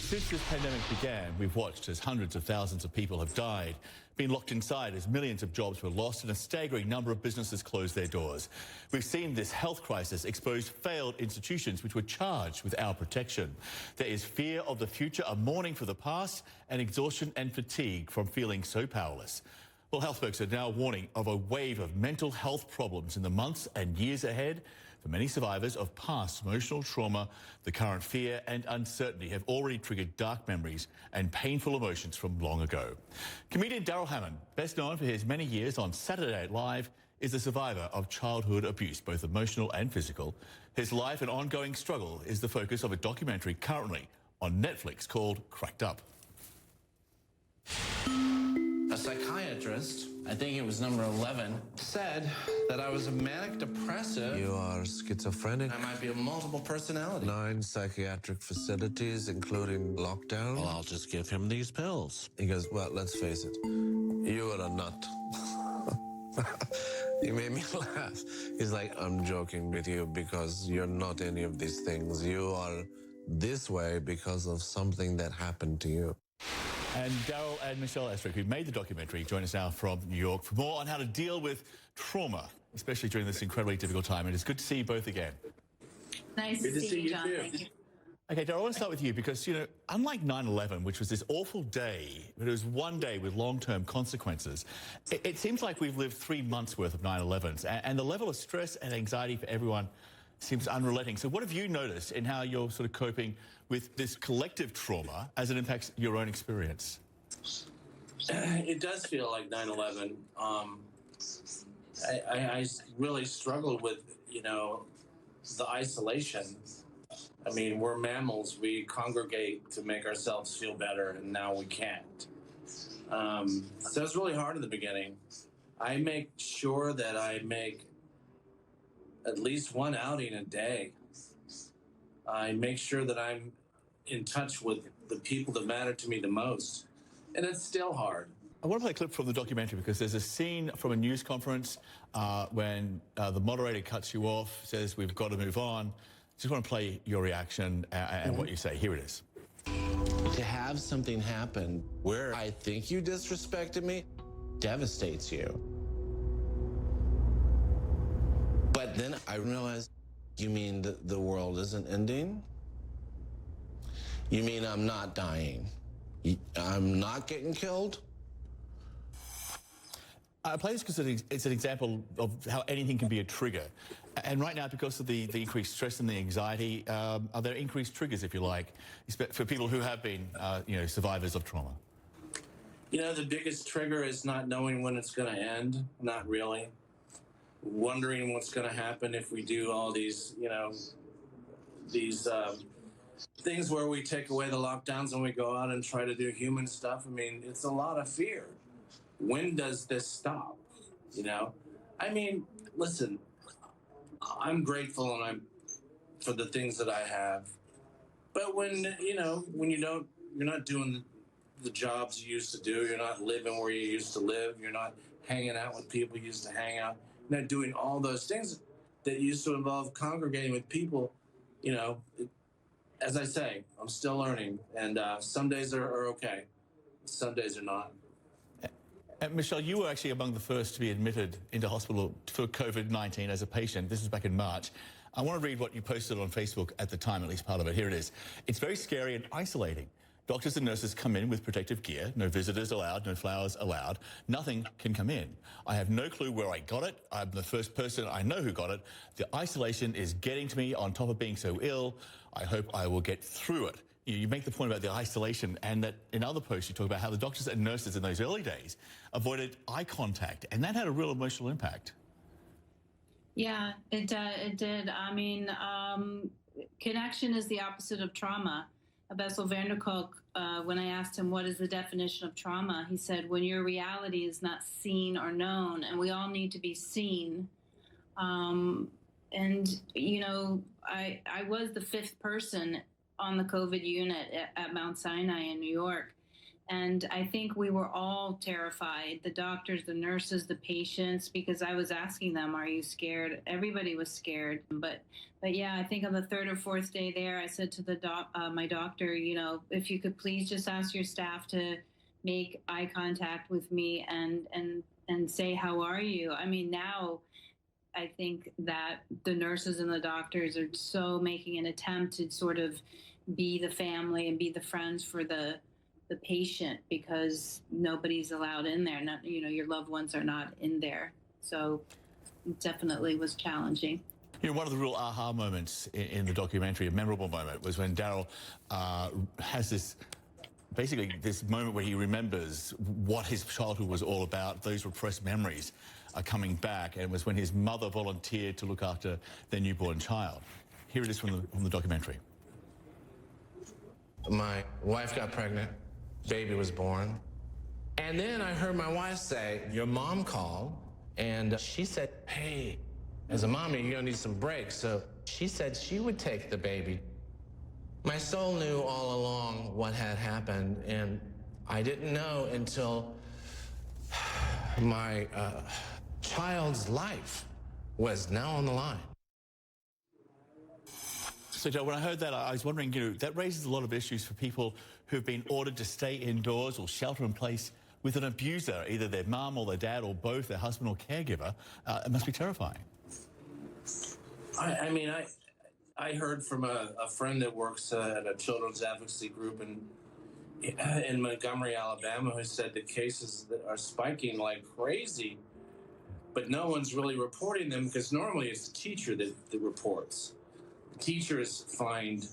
Since this pandemic began, we've watched as hundreds of thousands of people have died, been locked inside as millions of jobs were lost and a staggering number of businesses closed their doors. We've seen this health crisis expose failed institutions which were charged with our protection. There is fear of the future, a mourning for the past, and exhaustion and fatigue from feeling so powerless. Well, health folks are now warning of a wave of mental health problems in the months and years ahead. For many survivors of past emotional trauma, the current fear and uncertainty have already triggered dark memories and painful emotions from long ago. Comedian Darrell, Hammond, best known for his many years on Saturday Night Live, is a survivor of childhood abuse, both emotional and physical. His life and ongoing struggle is the focus of a documentary currently on Netflix called Cracked Up. A psychiatrist, I think it was number 11, said that I was a manic depressive. You are schizophrenic. I might be a multiple personality. 9 psychiatric facilities, including lockdown. Well, I'll just give him these pills. He goes, well, let's face it, you are a nut. He made me laugh. He's like, I'm joking with you because you're not any of these things. You are this way because of something that happened to you. And Darrell and Michelle Esrick, who made the documentary, join us now from New York for more on how to deal with trauma, especially during this incredibly difficult time. And it's good to see you both again. Nice to see you, John. Thank you. Okay, Darrell, I want to start with you because, you know, unlike 9/11, which was this awful day, but it was one day with long-term consequences, it seems like we've lived 3 months' worth of 9/11s, and the level of stress and anxiety for everyone seems unrelenting. So what have you noticed in how you're sort of coping with this collective trauma as it impacts your own experience? It does feel like 9/11. I really struggled with, you know, the isolation. I mean, we're mammals. We congregate to make ourselves feel better, and now we can't. So it's really hard in the beginning. I make sure that I make at least one outing a day. I make sure that I'm in touch with the people that matter to me the most. And it's still hard. I want to play a clip from the documentary because there's a scene from a news conference when the moderator cuts you off, says, we've got to move on. Just want to play your reaction and what you say. Here it is. To have something happen where I think you disrespected me devastates you. But then I realized, you mean the world isn't ending? You mean I'm not dying? I'm not getting killed? I play this because it's an example of how anything can be a trigger. And right now, because of the increased stress and the anxiety, are there increased triggers, if you like, for people who have been, you know, survivors of trauma? You know, the biggest trigger is not knowing when it's going to end. Not really. Wondering what's going to happen if we do all these, you know, these things where we take away the lockdowns and we go out and try to do human stuff. I mean, it's a lot of fear. When does this stop? You know, I mean, listen, I'm grateful and I'm for the things that I have. But when, you know, when you're not doing the jobs you used to do, you're not living where you used to live, you're not hanging out with people you used to hang out, you're not doing all those things that used to involve congregating with people, you know, as I say, I'm still learning, and some days are okay, some days are not. Michelle, you were actually among the first to be admitted into hospital for COVID-19 as a patient. This was back in March. I want to read what you posted on Facebook at the time, at least part of it. Here it is. It's very scary and isolating. Doctors and nurses come in with protective gear. No visitors allowed, no flowers allowed. Nothing can come in. I have no clue where I got it. I'm the first person I know who got it. The isolation is getting to me on top of being so ill. I hope I will get through it. You make the point about the isolation, and that in other posts you talk about how the doctors and nurses in those early days avoided eye contact, and that had a real emotional impact. Yeah, it did. I mean, connection is the opposite of trauma. Bessel van der Kolk, when I asked him what is the definition of trauma, he said, when your reality is not seen or known, and we all need to be seen. And, you know, I was the 5th person on the COVID unit at Mount Sinai in New York. And I think we were all terrified, the doctors, the nurses, the patients, because I was asking them, are you scared? Everybody was scared. But yeah, I think on the third or fourth day there, I said to the my doctor, you know, if you could please just ask your staff to make eye contact with me and say, how are you? I mean, now I think that the nurses and the doctors are so making an attempt to sort of be the family and be the friends for the patient, because nobody's allowed in there. Not, you know, your loved ones are not in there. So it definitely was challenging. You know, one of the real aha moments in the documentary, a memorable moment, was when Darrell has this, basically this moment where he remembers what his childhood was all about. Those repressed memories are coming back, and it was when his mother volunteered to look after their newborn child. Here it is from the documentary. My wife got pregnant, baby was born, and then I heard my wife say, your mom called, and she said, hey, as a mommy, you're gonna need some breaks. So she said she would take the baby. My soul knew all along what had happened, and I didn't know until my child's life was now on the line. So, Joe, when I heard that, I was wondering, you know, that raises a lot of issues for people who've been ordered to stay indoors or shelter in place with an abuser, either their mum or their dad or both, their husband or caregiver. It must be terrifying. I mean, I heard from a friend that works at a children's advocacy group in Montgomery, Alabama, who said the cases that are spiking like crazy, but no one's really reporting them, because normally it's the teacher that reports. Teachers find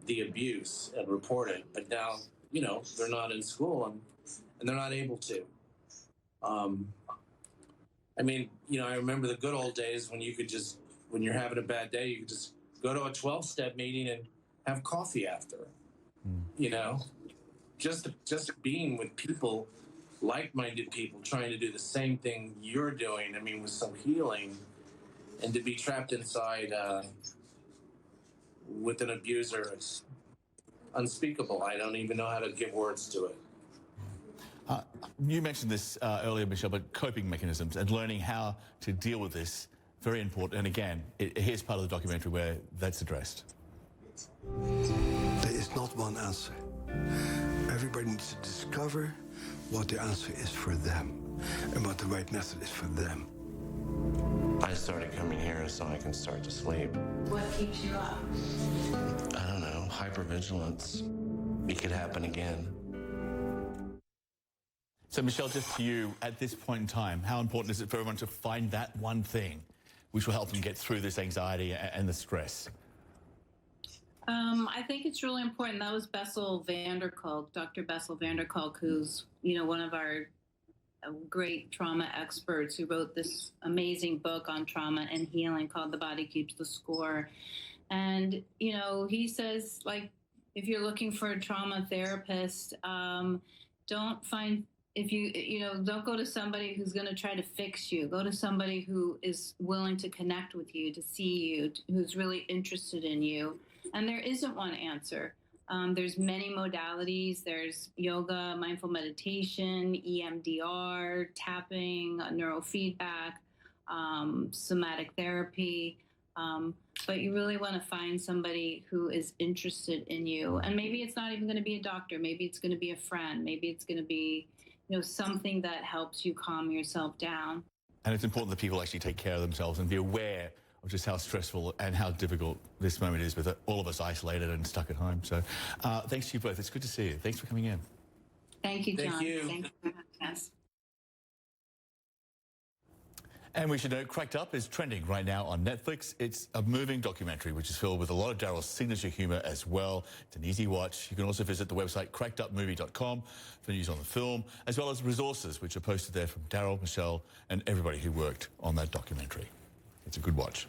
the abuse and report it, but now, you know, they're not in school and they're not able to. I mean, you know, I remember the good old days when you could just, when you're having a bad day, you could just go to a 12-step meeting and have coffee after. You know, just being with people, like-minded people, trying to do the same thing you're doing. I mean, with some healing, and to be trapped inside with an abuser, it's unspeakable. I don't even know how to give words to it. You mentioned this earlier, Michelle, but coping mechanisms and learning how to deal with this, very important. And again, here's part of the documentary where that's addressed. There is not one answer. Everybody needs to discover what the answer is for them and what the right method is for them. I started coming here so I can start to sleep. What keeps you up? I don't know, hypervigilance. It could happen again. So, Michelle, just to you, at this point in time, how important is it for everyone to find that one thing which will help them get through this anxiety and the stress? I think it's really important. That was Bessel van der Kolk, Dr. Bessel van der Kolk, who's, you know, one of our great trauma experts, who wrote this amazing book on trauma and healing called The Body Keeps the Score. And, you know, he says, like, if you're looking for a trauma therapist, don't find, don't go to somebody who's going to try to fix you. Go to somebody who is willing to connect with you, to see you, who's really interested in you. And there isn't one answer. There's many modalities. There's yoga, mindful meditation, EMDR, tapping, neurofeedback, somatic therapy. But you really want to find somebody who is interested in you. And maybe it's not even going to be a doctor. Maybe it's going to be a friend. Maybe it's going to be, you know, something that helps you calm yourself down. And it's important that people actually take care of themselves and be aware of just how stressful and how difficult this moment is with all of us isolated and stuck at home. So thanks to you both. It's good to see you. Thanks for coming in. Thank you, John. Thank you. Thank you for having us. And we should note, Cracked Up is trending right now on Netflix. It's a moving documentary which is filled with a lot of Darrell's signature humor as well. It's an easy watch. You can also visit the website crackedupmovie.com for news on the film, as well as resources which are posted there from Darrell, Michelle, and everybody who worked on that documentary. It's a good watch.